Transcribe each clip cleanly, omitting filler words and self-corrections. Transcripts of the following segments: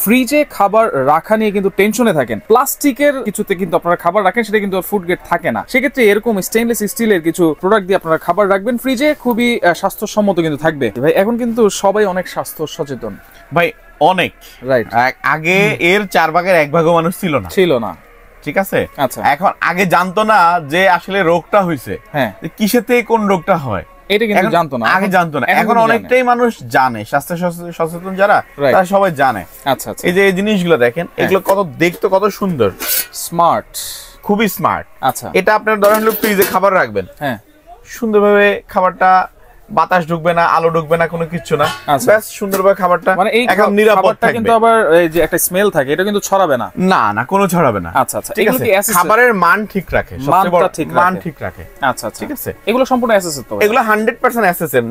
ফ্রিজে খাবার রাখা নিয়ে কিন্তু টেনশনে থাকেন, প্লাস্টিকের কিছুতে কিন্তু আপনারা খাবার রাখেন, সেটা কিন্তু ফুড গ্রেড থাকে না, সেক্ষেত্রে এরকম স্টেইনলেস স্টিলের কিছু প্রোডাক্ট দিয়ে আপনারা খাবার রাখবেন ফ্রিজে, খুবই স্বাস্থ্যসম্মত কিন্তু থাকবে। ভাই এখন কিন্তু সবাই অনেক স্বাস্থ্য সচেতন ভাই, অনেক, রাইট। আগে এর 4 ভাগের 1 ভাগও মানুষ ছিল না, ঠিক আছে। আচ্ছা, এখন আগে জানতো না যে আসলে রোগটা হইছে, হ্যাঁ, কিসের থেকে কোন রোগটা হয় এটা কিন্তু জানতো না, আগে জানতো না। এখন অনেকটাই মানুষ জানে, স্বাস্থ্য সচেতন যারা তারা সবাই জানে। আচ্ছা আচ্ছা, এই যে এই জিনিসগুলো দেখেন, এগুলো কত দেখতে কত সুন্দর, স্মার্ট, খুবই স্মার্ট। আচ্ছা, এটা আপনার ধরেন হলো ফ্রিজে খাবার রাখবেন, হ্যাঁ, সুন্দরভাবে খাবারটা বাতাস ঢুকবে না, আলো ঢুকবে না, কোনো কিছু না, বেশ সুন্দরভাবে খাবারটা মানে এই একদম নিরাপদ থাকবে। কিন্তু আবার এই যে একটা স্মেল থাকে, এটা কিন্তু ছড়াবে না, না কোনো ছড়াবে না। আচ্ছা আচ্ছা, ঠিক আছে, খাবারের মান ঠিক রাখে, সবচেয়ে বড় মান ঠিক রাখে। আচ্ছা আচ্ছা, ঠিক আছে, এগুলো সম্পূর্ণ এসএস এর তো, এগুলো 100% এসএস এর,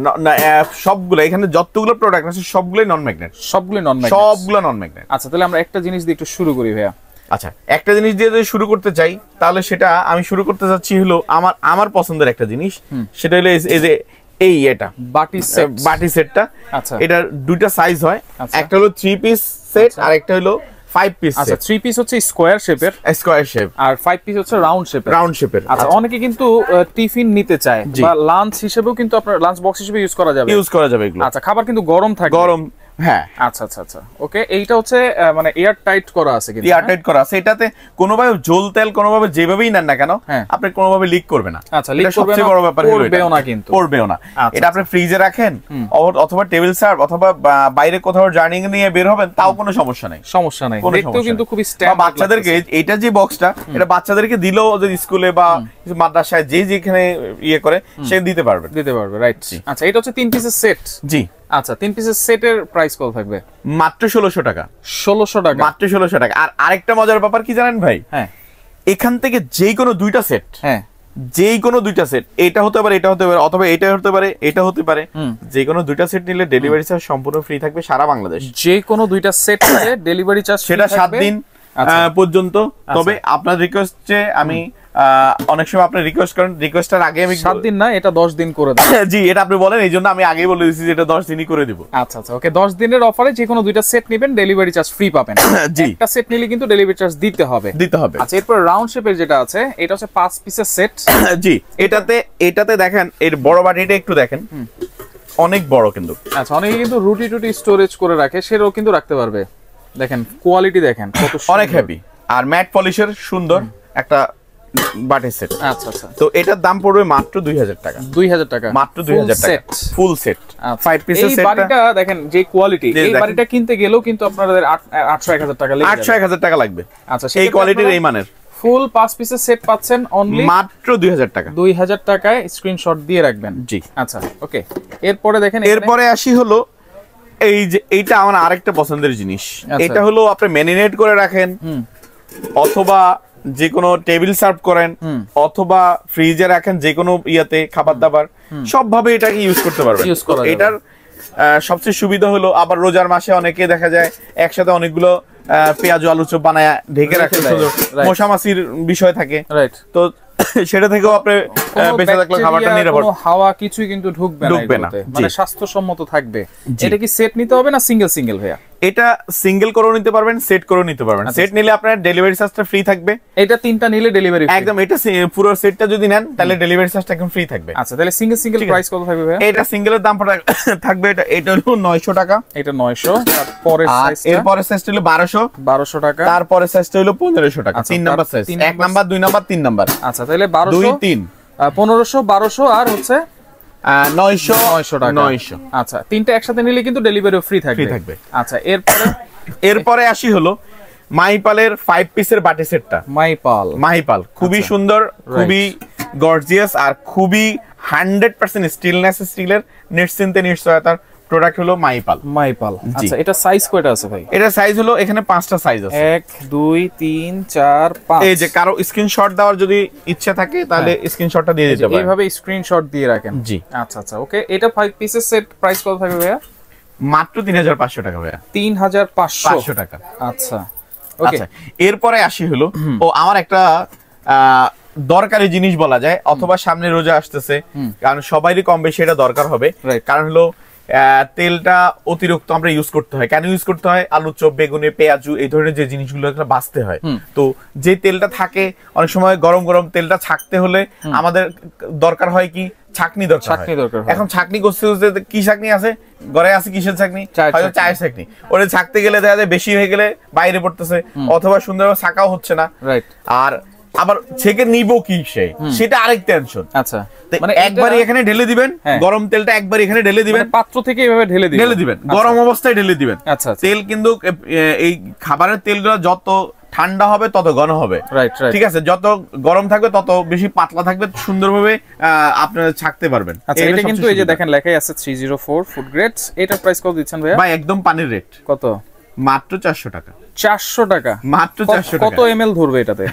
সবগুলো এখানে যতগুলো প্রোডাক্ট আছে সবগুলোই নন ম্যাগনেট, সবগুলো নন ম্যাগনেট। আচ্ছা, তাহলে আমরা একটা জিনিস দিয়ে একটু শুরু করি ভাইয়া। আচ্ছা, একটা জিনিস দিয়ে যদি শুরু করতে চাই, তাহলে সেটা আমি শুরু করতে যাচ্ছি হলো আমার পছন্দের একটা জিনিস, সেটা হলো এই যে এই এটা বাটি সেটটা। আচ্ছা, এটার দুইটা সাইজ হয়, একটা হলো 3 পিস সেট আর একটা হলো 5 পিস। আচ্ছা, 3 পিস হচ্ছে স্কয়ার শেপের, আর 5 পিস হচ্ছে রাউন্ড শেপের। আচ্ছা, অনেকে কিন্তু টিফিন নিতে চায় বা লাঞ্চ হিসেবেও কিন্তু আপনার লাঞ্চ বক্স হিসেবে ইউজ করা যাবে এগুলো। আচ্ছা, খাবার কিন্তু গরম থাকে, হ্যাঁ। আচ্ছা আচ্ছা আচ্ছা, ওকে। এইটা হচ্ছে মানে এয়ার টাইট করা আছে, কিন্তু এয়ার টাইট করা আছে, এটাতে কোনোভাবে জল তেল কোনোভাবে যেভাবেই নেন না কেন আপনি কোনোভাবে লিক করবে না। আচ্ছা, লিক করবে না, বড় ব্যাপার হলো করবেও না, কিন্তু করবেও না। এটা আপনি ফ্রিজে রাখেন অথবা টেবিল সার্ভ অথবা বাইরে কোথাও জার্নি নিয়ে বের হবেন, তাও কোনো সমস্যা নাই, দেখতেও কিন্তু খুবই স্ট্যান্ডার্ড। বাচ্চাদেরকে এইটা যে বক্সটা, এটা বাচ্চাদেরকে দিলেও যদি স্কুলে বা মাদ্রাসায় যেখানে ইয়ে করে সে দিতে পারবে, রাইট। আচ্ছা, এটা হচ্ছে 3 পিসের সেট। জি, আচ্ছা, 3 পিসের সেটের প্রাইস কত থাকবে? মাত্র 1600 টাকা। 1600 টাকা, মাত্র 1600 টাকা। আর আরেকটা মজার ব্যাপার কি জানেন ভাই? হ্যাঁ, এখান থেকে যেই কোনো দুইটা সেট, হ্যাঁ, যেই কোনো দুইটা সেট, এটা হতে পারে, এটা হতে পারে, অথবা এটা হতে পারে, এটা হতে পারে, যে কোনো দুইটা সেট নিলে ডেলিভারি চার্জ সম্পূর্ণ ফ্রি থাকবে সারা বাংলাদেশ। যে কোনো দুইটা সেট নিলে ডেলিভারি চার্জ সেটা 7 দিন পর্যন্ত। তবে আপনার রিকোয়েস্টে আমি অনেক সময় আপনি রিকোয়েস্ট করেন, রিকোয়েস্টের আগে আমি 7 দিন না, এটা 10 দিন করে দেব। জি, এটা আপনি বলেন, এইজন্য আমি আগেই বলে দিয়েছি যে এটা 10 দিনই করে দিব। আচ্ছা আচ্ছা, ওকে। 10 দিনের অফারে যে কোনো দুইটা সেট নেবেন, ডেলিভারি চার্জ ফ্রি পাবেন। জি, একটা সেট নিলে কিন্তু ডেলিভারি চার্জ দিতে হবে। আচ্ছা, এরপর রাউন্ড শেপের যেটা আছে, এটা হচ্ছে 5 পিসের সেট। জি, এটাতে দেখেন এর বড় বাটিটা একটু দেখেন, অনেক বড় কিন্তু। আচ্ছা, অনেকে কিন্তু রুটি স্টোরেজ করে রাখে, সেটাও কিন্তু রাখতে পারবে। দেখেন কোয়ালিটি, দেখেন কত অনেক হেভি আর ম্যাট পলিশের সুন্দর একটা বাটি সেট। আচ্ছা আচ্ছা, তো এটার দাম পড়বে মাত্র 2000 টাকা। 2000 টাকা, মাত্র 2000 টাকা ফুল সেট। 5 পিসের সেট। এই বাটিটা দেখেন যে কোয়ালিটি, এই বাটিটা কিনতে গেলেও কিন্তু আপনাদের 800-1000 টাকা লাগবে। 800-1000 টাকা লাগবে। আচ্ছা, এই কোয়ালিটির এই মানের ফুল 5 পিসের সেট পাচ্ছেন অনলি মাত্র 2000 টাকা। 2000 টাকায় স্ক্রিনশট দিয়ে রাখবেন। জি, আচ্ছা, ওকে। এরপরে দেখেন, এরপরে আসি হলো এই যে এইটা আমার আরেকটা পছন্দের জিনিস। এটা হলো আপনি ম্যারিনেট করে রাখেন, অথবা যে কোনো টেবিল সার্ভ করেন, অথবা ফ্রিজে রাখেন, যে কোনো ইয়াতে খাবার দাবার সবভাবে এটাকে ইউজ করতে পারবেন। এটার সবচেয়ে সুবিধা হলো, আবার রোজার মাসে অনেকে দেখা যায় একসাথে অনেকগুলো পেঁয়াজ আলু চপ বানায় ঢেকে রাখে, মশা মাছির বিষয় থাকে, তো সেটা থেকেও আপনি বেঁচে থাকলে খাবারটা নিরাপদ, হাওয়া কিছুই কিন্তু ঢুকবে না, মানে স্বাস্থ্যসম্মত থাকবে। এটা কি সেট নিতে হবে না সিঙ্গেল ভাইয়া? এটা সিঙ্গেল করেও নিতে পারবেন, সেট করেও নিতে পারবেন। সেট নিলে আপনার ডেলিভারি চার্জটা ফ্রি থাকবে। এটা 3টা নিলে ডেলিভারি একদম, এটা পুরো সেটটা যদি নেন তাহলে ডেলিভারি চার্জটা একদম ফ্রি থাকবে। আচ্ছা, তাহলে সিঙ্গেল প্রাইস কত থাকবে ভাইয়া? এটা সিঙ্গেলের দাম থাকবে এটা হলো 900 টাকা। এটা 900। তারপরে এরপরে সাইজটা হলো 1200 টাকা। তারপরে সাইজটা হলো 1500 টাকা। 3 number size, 1 number 2 number 3 number. আচ্ছা, তাহলে 1200 2 3 1500 1200 আর হচ্ছে 900 টাকা। 900। আচ্ছা, তিনটা একসাথে নিলে কিন্তু ডেলিভারিও ফ্রি থাকবে। আচ্ছা, এরপরে আসি হলো মাইপালের 5 পিসের বাটি সেটটা। মাইপাল খুবই সুন্দর, খুবই গর্জিয়াস, আর খুবই 100% স্টিলের নিশ্চিন্তে নিশ্চয়তার প্রোডাক্ট হলো মাইপাল। আচ্ছা, এটা সাইজ কয়টা আছে ভাই? এটা সাইজ হলো, এখানে 5টা সাইজ আছে। 1 2 3 4 5। এই যে কারো স্ক্রিনশট দেওয়ার যদি ইচ্ছা থাকে তাহলে স্ক্রিনশটটা দিয়ে দিতে পারেন, এইভাবে স্ক্রিনশট দিয়ে রাখেন। জি, আচ্ছা আচ্ছা, ওকে। এটা 5 পিসের সেট প্রাইস কত থাকবে ভাইয়া? মাত্র 3500 টাকা ভাইয়া। 3500 টাকা। আচ্ছা, ওকে। এরপরে আসি হলো, আমার একটা দরকারি জিনিস বলা যায়, অথবা সামনে রোজা আসতেছে, কারণ সবাইরই কম বেশি এটা দরকার হবে। কারণ হলো তেলটা অতিরিক্ত আমরা ইউজ করতে হয়। কেন ইউজ করতে হয়? আলু চপ, বেগুনে, পেঁয়াজু এই ধরনের যে জিনিসগুলো বাঁচতে হয়। তো যে তেলটা থাকে অনেক সময় গরম গরম তেলটা ছাকতে হলে আমাদের দরকার হয় কি ছাকনি দরকার। এখন ছাকনি করতে কি ছাকনি আছে ঘরে আছে, কিসের ছাকনি? হয়তো চায়ের ছাকনি। ওটা ছাকতে গেলে দেখা যায় বেশি হয়ে গেলে বাইরে পড়তেছে, অথবা সুন্দরভাবে ছাকাও হচ্ছে না। আর আবার ছেকে নিব কি সেটা আরেক টেনশন। আচ্ছা, মানে একবারই এখানে ঢেলে দিবেন গরম তেলটা, একবার এখানে ঢেলে দিবেন, পাত্র থেকে এভাবে ঢেলে দিবেন গরম অবস্থায় ঢেলে দিবেন। আচ্ছা, তেল কিন্তু এই খাবারের তেলগুলো যত ঠান্ডা হবে তত ঘন হবে, ঠিক আছে? যত গরম থাকবে তত বেশি পাতলা থাকবে, সুন্দরভাবে আপনারা ছাকতে পারবেন। আচ্ছা, এটা কিন্তু এই যে দেখেন লেখাই আছে 304 ফুড গ্রেডস। এটার প্রাইস কত দিচ্ছেন ভাইয়া? ভাই একদম পানির রেট। কত? মাত্র 400 টাকা। 400 টাকা মাত্র 400 টাকা। কত এমএল ধরবে এটাতে?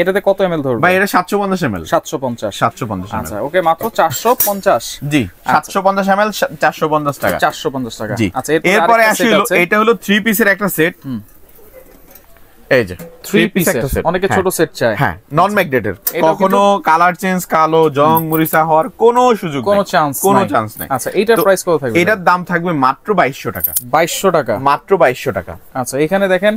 এটাতে কত এমএল ধরবে ভাই? এটা 750 এমএল। 750 আচ্ছা, ওকে, মাত্র 450। জি, 750 এমএল 450 টাকা। 450 টাকা। আচ্ছা, এরপরে আসলো এটা হলো 3 পিসের একটা সেট। এই যে 3 পিস একটা সেট, অনেকে ছোট সেট চায়। হ্যাঁ, নন ম্যাগনেটেড, কখনো কালার চেঞ্জ, কালো জং মরিচা হওয়ার কোনো সুযোগ নেই, কোনো চান্স নেই। আচ্ছা, এটার প্রাইস কত থাকবে? এটার দাম থাকবে মাত্র 2200 টাকা। 2200 টাকা, মাত্র 2200 টাকা। আচ্ছা, এখানে দেখেন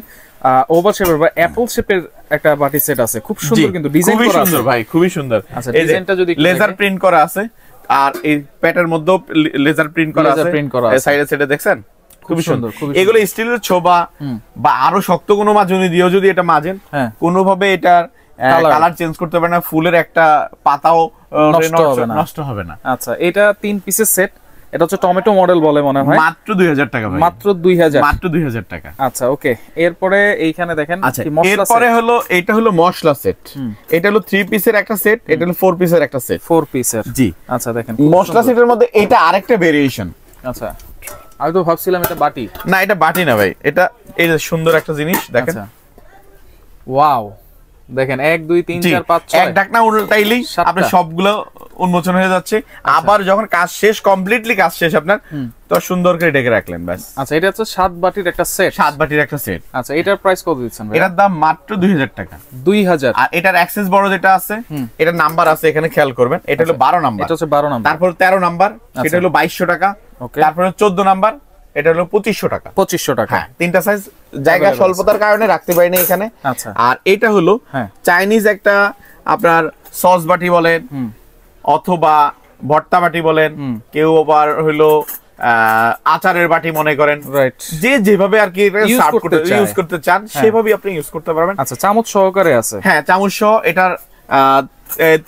ওভাল শেপের বা অ্যাপল শেপের একটা বাটি সেট আছে, খুব সুন্দর কিন্তু ডিজাইন করা আছে। খুবই সুন্দর ভাই, খুবই সুন্দর। আচ্ছা, ডিজাইনটা যদি লেজার প্রিন্ট করা আছে, আর এই প্যাটের মধ্যেও লেজার প্রিন্ট করা আছে, সাইডে সাইডে দেখছেন, খুবই সুন্দর। এগুলো স্টিলের ছোবা বা আরো শক্ত কোনো মাজনি দিয়েও যদি এটা মাজেন, কোনোভাবে এটার কালার চেঞ্জ করতে পারে না, ফুলের একটা পাতাও নষ্ট হবে না। আচ্ছা, এটা 3 পিসের সেট, এটা হচ্ছে টমেটো মডেল বলে মনে হয়, মাত্র 2000 টাকা ভাই, মাত্র 2000, মাত্র 2000 টাকা। আচ্ছা, ওকে, এরপরে এইখানে দেখেন এরপরে হলো এটা হলো মশলা সেট। এটা হলো 3 পিসের একটা সেট, এটা হলো 4 পিসের একটা সেট। 4 পিসের, জি। আচ্ছা, দেখেন মশলা সেটের মধ্যে এটা আরেকটা ভেরিয়েশন। আচ্ছা, আমি তো ভাবছিলাম এটা বাটি। না, এটা বাটি না ভাই, এটা এই যে সুন্দর একটা জিনিস দেখেন। ওয়াও, দেখেন 1 2 3 4 5 6 এক ঢাকনা উল্টাইলেই আপনার সবগুলো উন্মোচন হয়ে যাচ্ছে। আবার যখন কাজ শেষ, কমপ্লিটলি কাজ শেষ আপনার, তো সুন্দর করে ঢেকে রাখলেন ব্যাস। আচ্ছা, এটা হচ্ছে 7 বাটির একটা সেট। 7 বাটির একটা সেট। আচ্ছা, এটার প্রাইস কত দিচ্ছেন ভাই? এটার দাম মাত্র 2000 টাকা। 2000। আর এটার অ্যাক্সেস বড় যেটা আছে, এটার নাম্বার আছে এখানে, খেয়াল করবেন। এটা হলো 12 নাম্বার, এটা হচ্ছে 12 নাম্বার। তারপর 13 নাম্বার, এটা হলো 2200 টাকা। তারপর 14 নাম্বার, এটা হলো 2500 টাকা। 2500 টাকা। হ্যাঁ, তিনটা সাইজ, জায়গা স্বল্পতার কারণে রাখতে পারি না এখানে। আচ্ছা, আর এটা হলো চাইনিজ একটা আপনার সস বাটি বলেন, অথবা ভর্তা বাটি বলেন, কেউ আবার হলো আচারের বাটি মনে করেন, যে যেভাবে আর কি ইউজ করতে চান সেভাবে আপনি ইউজ করতে পারবেন। আচ্ছা, চামচ সহকারে আছে। হ্যাঁ, চামচ সহ। এটার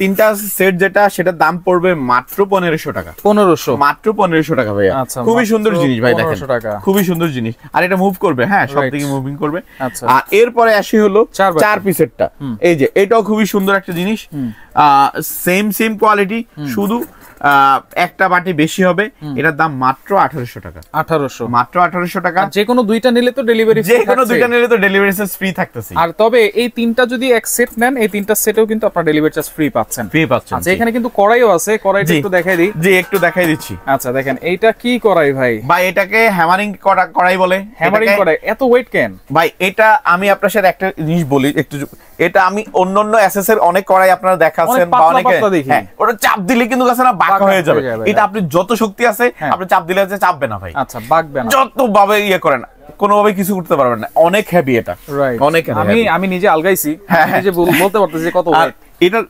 তিনটা সেট যেটা, সেটার দাম পড়বে মাত্র 1500 টাকা। 1500, মাত্র 1500 টাকা ভাইয়া। খুবই সুন্দর জিনিস ভাই, দেখেন খুবই সুন্দর জিনিস। আর এটা মুভ করবে, হ্যাঁ, সব দিকে মুভিং করবে। আর এরপরে আসি হলো 4 পিসেরটা। এই যে এটাও খুবই সুন্দর একটা জিনিস, সেম কোয়ালিটি, শুধু একটা বাটি বেশি হবে। এটার দাম মাত্র 1800 টাকা। 1800, মাত্র 1800 টাকা। যে কোনো দুইটা নিলে তো ডেলিভারি, যে কোনো দুইটা নিলে তো ডেলিভারি চার্জ ফ্রি থাকতেছে। আর তবে এই তিনটা যদি এক সেট নেন, এই তিনটা সেটেও কিন্তু আপনারা ডেলিভারি চার্জ ফ্রি পাচ্ছেন। আচ্ছা, এখানে কিন্তু কড়াইও আছে, কড়াইটা একটু দেখাই দিই। জি, একটু দেখাই দিচ্ছি। আচ্ছা, দেখেন এইটা কি কড়াই ভাই? ভাই, এটাকে হ্যামারিং কড়াই বলে। হ্যামারিং কড়াই, এত ওয়েট কেন ভাই? এটা আমি আপনার সাথে একটা জিনিস বলি একটু, এটা আমি অন্যান্য এসএস এর অনেক কড়াই আপনারা দেখাচ্ছেন বা অনেকে, হ্যাঁ, ওটা চাপ দিলে কিন্তু কাছে না বাঁকা হয়ে যাবে। এটা আপনি যত শক্তি আছে আপনি চাপ দিলে চাপবে না ভাই। আচ্ছা, বাঁকবে না, যত ভাবে ইয়ে করেন কোনোভাবে কিছু করতে পারবেন না, অনেক হেভি এটা, অনেক। আমি নিজে আলগাইছি, নিজে বলতে পারতেছি কত ওয়েট। এটার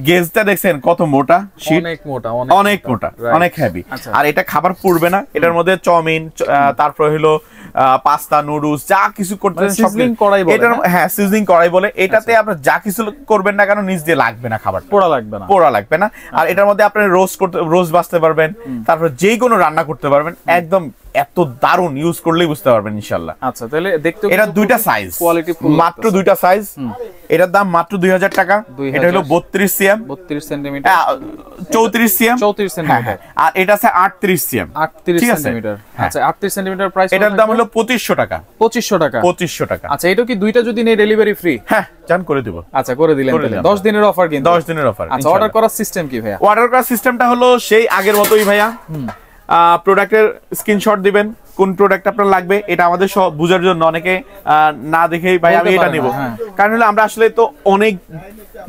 গেজটা দেখছেন কত মোটা, অনেক মোটা, অনেক মোটা, অনেক হেভি। আর এটা খাবার পুড়বে না। এটার মধ্যে চাউমিন, তারপর হলো পাস্তা, নুডলস, যা কিছু করতে সিজনিং কড়াই বলে। হ্যাঁ, সিজনিং কড়াই বলে। এটাতে আপনি যা কিছু করবেন না কেন নিচ দিয়ে লাগবে না, খাবার পোড়া লাগবে না। আর এটার মধ্যে আপনি রোস্ট বাঁচতে পারবেন, তারপর যে কোনো রান্না করতে পারবেন। একদম এত দারুন, ইউজ করলেই বুঝতে পারবেন ইনশাআল্লাহ। আচ্ছা, তাহলে দেখতে এটা দুইটা সাইজ, কোয়ালিটি মাত্র দুইটা সাইজ। এটার দাম মাত্র 2000 টাকা। এটা হলো 32 সিএম, 32 সেন্টিমিটার, 34 সিএম, 34 সেন্টিমিটার। আর এটা আছে 38 সিএম, 38 সেন্টিমিটার। আচ্ছা, 38 সেন্টিমিটার প্রাইস, এটার দাম হলো 2500 টাকা। 2500 টাকা, 2500 টাকা। আচ্ছা, এটা কি দুইটা যদি নেই ডেলিভারি ফ্রি? হ্যাঁ, জান করে দেব। আচ্ছা, করে দিলেন তাহলে 10 দিনের অফার কিন্তু, 10 দিনের অফার। আচ্ছা, অর্ডার করার সিস্টেম কি ভাইয়া? অর্ডার করার সিস্টেমটা হলো সেই আগের মতোই ভাইয়া। প্রোডাক্টের স্ক্রিনশট দিবেন, কোন প্রোডাক্ট আপনার লাগবে, এটা আমাদের সব বুঝার জন্য। অনেকে না দেখেই ভাই আমি এটা নিব, কারণ হলো আমরা আসলে তো অনেক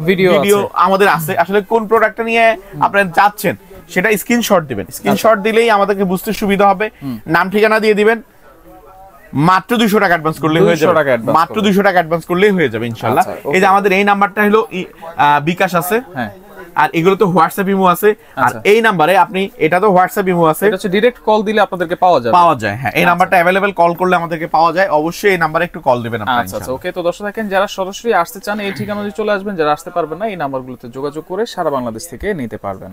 ভিডিও আমাদের আছে, আসলে কোন প্রোডাক্টটা নিয়ে আপনারা যাচ্ছেন সেটা স্ক্রিনশট দিবেন, স্ক্রিনশট দিলেই আমাদেরকে বুঝতে সুবিধা হবে। নাম ঠিকানা দিয়ে দিবেন, মাত্র 200 টাকা অ্যাডভান্স করলেই হয়ে যাবে, মাত্র 200 টাকা অ্যাডভান্স করলেই হয়ে যাবে ইনশাআল্লাহ। এই যে আমাদের এই নাম্বারটা হলো বিকাশ আছে, হ্যাঁ, আর এগুলো তো হোয়াটসঅ্যাপ ইমো আছে, আর এই নাম্বারে আপনি, এটা তো হোয়াটসঅ্যাপ ইমো আছে, এটা হচ্ছে ডাইরেক্ট কল দিলে আপনাদেরকে পাওয়া যায়, হ্যাঁ, এই নাম্বারটা अवेलेबल, কল করলে আমাদেরকে পাওয়া যায়। অবশ্যই এই নাম্বারে একটু কল দিবেন আপনারা। আচ্ছা ওকে। তো দর্শক দেখেন, যারা সরাসরি আসতে চান এই ঠিকানায় চলে আসবেন, যারা আসতে পারবেন না এই নাম্বারগুলোতে যোগাযোগ করে সারা বাংলাদেশ থেকে নিতে পারবেন।